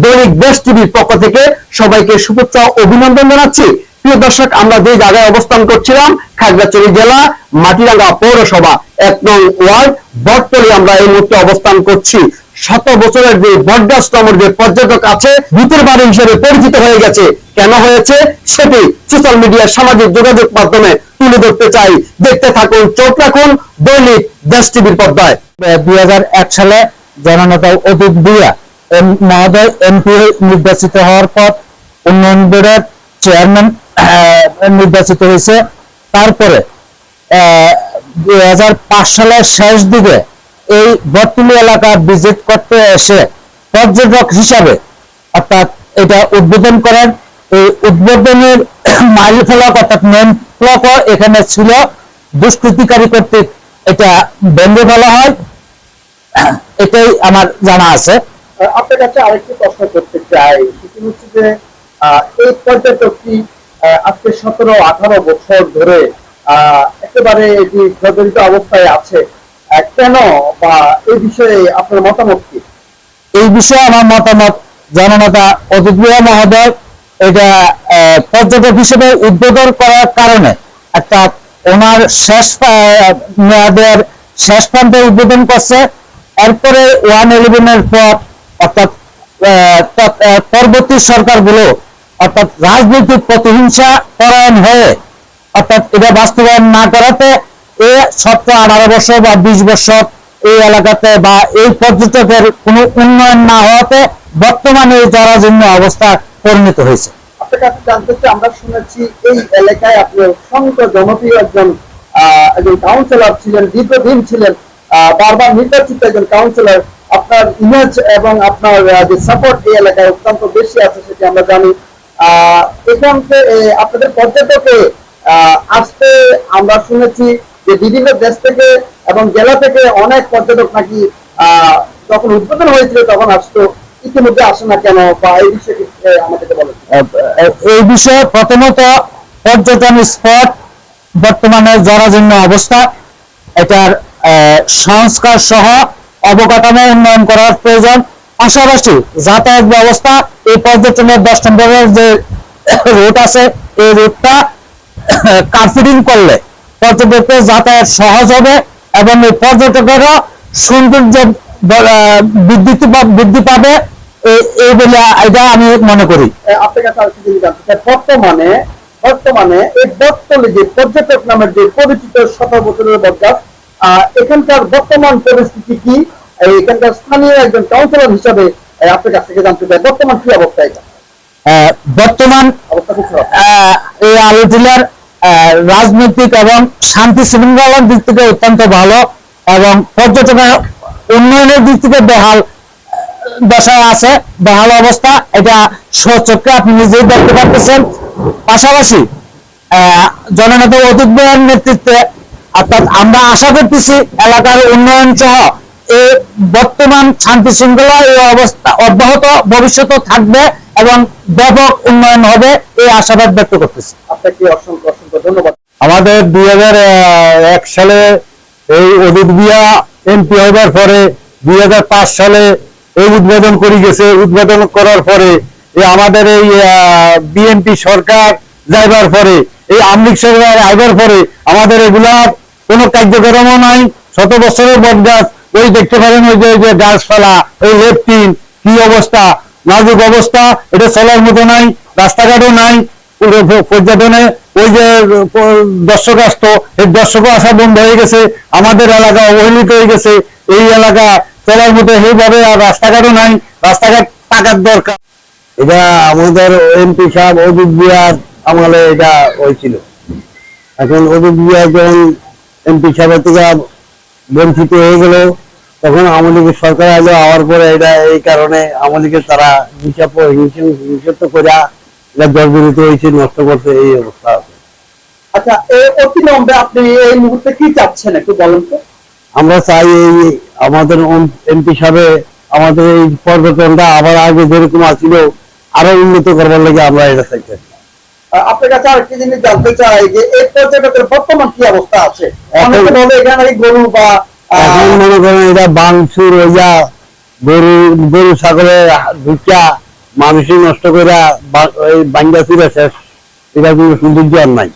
দৈনিক দেশ টিভির পক্ষ থেকে সবাইকে শুভেচ্ছা ও অভিনন্দন জানাচ্ছি। প্রিয় দর্শক, আমরা যে জায়গায় অবস্থান করছিলাম, খাগড়াছড়ি জেলা মাটিরাঙ্গা পৌরসভা 1 নং ওয়ার্ড বটতলী, আমরা এই মুহূর্তে অবস্থান করছি। 100 বছরের যে বটগাছ নামের যে পর্যটক আছে, ভূতের বাড়ি হিসেবে পরিচিত হয়ে গেছে। কেন হয়েছে সেটি সোশ্যাল মিডিয়া, সামাজিক যোগাযোগ মাধ্যমে তুলে ধরতে চাই। দেখতে থাকুন, চোখ রাখুন দৈনিক দেশ টিভির পর্দায়। 2001 সালে জননেতা অতীত ভূঁইয়া মহোদয় এমপি নির্বাচিত হওয়ার পর উন্নয়ন বোর্ডের চেয়ারম্যান নির্বাচিত হয়েছে। তারপরে 2005 সালের শেষ দিকে এই বটতলী এলাকা ভিজিট করতে এসে পর্যটক হিসাবে অর্থাৎ এটা উদ্বোধন করেন। এই উদ্বোধনের মাইল ফলক অর্থাৎ নেম ফলকও এখানে ছিল। দুষ্কৃতিকারী কর্তৃক এটা ভেঙে ফেলা হয়, এটাই আমার জানা আছে। আপনার কাছে আরেকটি প্রশ্ন করতে চাই, সেটি হচ্ছে যে এই পর্যটকটি আজকে 17-18 বছর ধরে একেবারে এটি জর্জরিত অবস্থায় আছে, কেন বা এই বিষয়ে আপনার মতামত কি? এই বিষয়ে আমার মতামত, জননেতা অতীত ভূঁইয়া মহোদয় এটা পর্যটক হিসেবে উদ্বোধন করার কারণে একটা ওনার শেষ মেয়াদের শেষ প্রান্তে উদ্বোধন করছে। এরপরে 111-এর পর অর্থাৎ পরবর্তী সরকারগুলো অর্থাৎ রাজনৈতিক প্রতিহিংসা পরায়ণ হয়ে অর্থাৎ এটা বাস্তবায়ন না করাতে এই 17-18 বছর বা 20 বছর এই এলাকাতে বা এই পর্যটকের কোনো উন্নয়ন না হওয়াতে বর্তমানে এই জরাজীর্ণ অবস্থা পরিণত হয়েছে। আপনার কাছে জানতে চাই, আমরা শুনেছি এই এলাকায় আপনি অত্যন্ত জনপ্রিয় একজন কাউন্সিলর ছিলেন, দীর্ঘদিন ছিলেন, বারবার নির্বাচিত একজন কাউন্সিলর। আপনার ইমেজ এবং আপনার যে সাপোর্ট এই এলাকায় অত্যন্ত বেশি আছে, সেটি আমরা জানি। এখান থেকে আপনাদের পর্যটকে আসতে আমরা শুনেছি যে বিভিন্ন দেশ থেকে এবং জেলা থেকে অনেক পর্যটক নাকি যখন উদ্বোধন হয়েছিল তখন আসতো, ইতিমধ্যে আসে না কেন, বা এই বিষয়ে আমাদেরকে বলেন। এই বিষয়ে প্রথমত পর্যটন স্পট বর্তমানে জরাজীর্ণ অবস্থা, এটার সংস্কার সহ অবকাঠামো উন্নয়ন করার প্রয়োজন। পাশাপাশি যাতায়াত ব্যবস্থা, এই পর্যটনের 10 নম্বরের যে রুট আছে এই রুটটা কার্ফিডিং করলে পর্যটকের যাতায়াত সহজ হবে এবং এই পর্যটকেরও সৌন্দর্য বৃদ্ধি পাবে, এই বলে এটা আমি মনে করি। আপনার কাছে আরেকটি জিনিস জানতে চাই, বর্তমানে এই বটতলী যে পর্যটক নামের যে পরিচিত 17 বছরের বটগাছ, এখানকার বর্তমান পরিস্থিতি কি? এখানকার স্থানীয় একজন কাউন্সিলর হিসাবে আপনার কাছ থেকে জানতে চাই, বর্তমান কি অবস্থা? এটা বর্তমান এই আলোচনার রাজনৈতিক এবং শান্তি শৃঙ্খলার দিক থেকে অত্যন্ত ভালো এবং পর্যটনের উন্নয়নের দিক থেকে বেহাল দশায় আছে, বেহাল অবস্থা, এটা স্বচক্ষে আপনি নিজেই দেখতে পাচ্ছেন। পাশাপাশি জননেতা অতীত ভূঁইয়ার নেতৃত্বে অর্থাৎ আমরা আশা করতেছি এলাকার উন্নয়ন সহ এই বর্তমান শান্তি শৃঙ্খলা এই অবস্থা অব্যাহত ভবিষ্যতে থাকবে এবং ব্যাপক উন্নয়ন হবে, এই আশাবাদ ব্যক্ত করতেছি। আপনাকে অসংখ্য অসংখ্য ধন্যবাদ। আমাদের 2001 সালে এই অতীত ভূঁইয়া এমপি হবার পরে 2005 সালে এই উদ্বোধন করে গেছে। উদ্বোধন করার পরে আমাদের এই বিএনপি সরকার যাইবার পরে, এই আমলিক সরকার আইবার পরে আমাদের এগুলার কোনো কার্যক্রমও নাই। 100 বছরের বটগাছ, ওই দেখতে পারেন ওই যে গাছপালা, ওই লেফটিন কি অবস্থা, নাজুক অবস্থা, এটা চলার মতো নাই, রাস্তাঘাটও নাই। পর্যটনে ওই যে দর্শক আসতো, এই দর্শকও আসা বন্ধ হয়ে গেছে। আমাদের এলাকা অবহেলিত হয়ে গেছে, এই এলাকা চলার মতো সেইভাবে, আর রাস্তাঘাটও নাই, রাস্তাঘাট টাকার দরকার। এটা আমাদের এমপি সাহেব অজিত ভূঁইয়ার আমলে এটা হয়েছিল। এখন অজিত ভূঁইয়া যখন এমপি সাহেবের থেকে বঞ্চিত হয়ে গেল, তখন আওয়ামী লীগের সরকার আলো হওয়ার পরে এটা এই কারণে আওয়ামী লীগের তারা হিংসা করে এটা জর্জরিত হয়েছে, নষ্ট করছে, এই অবস্থা আছে। আচ্ছা, অতিলম্বে আপনি এই মুহূর্তে কি চাচ্ছেন একটু বলেন তো? আমরা চাই এই আমাদের এমপি সাহেব আমাদের এই পর্যটনটা আবার আগে যেরকম ছিল আরো উন্নত করবার লাগে আমরা এটা চাইছি। আপনার কাছে আরেকটি জিনিস জানতে চাই যে এই পর্যটকের বর্তমান কি অবস্থা আছে? অনেকে বলে এখানে গরু বা এখন মনে করেন এটা বাংসুর হইয়া গরু ছাগলের ঢুকিয়া মানুষই নষ্ট করে এই বাঙ্গা চুরে শেষ, এটা কোনো সৌন্দর্য আর নাই।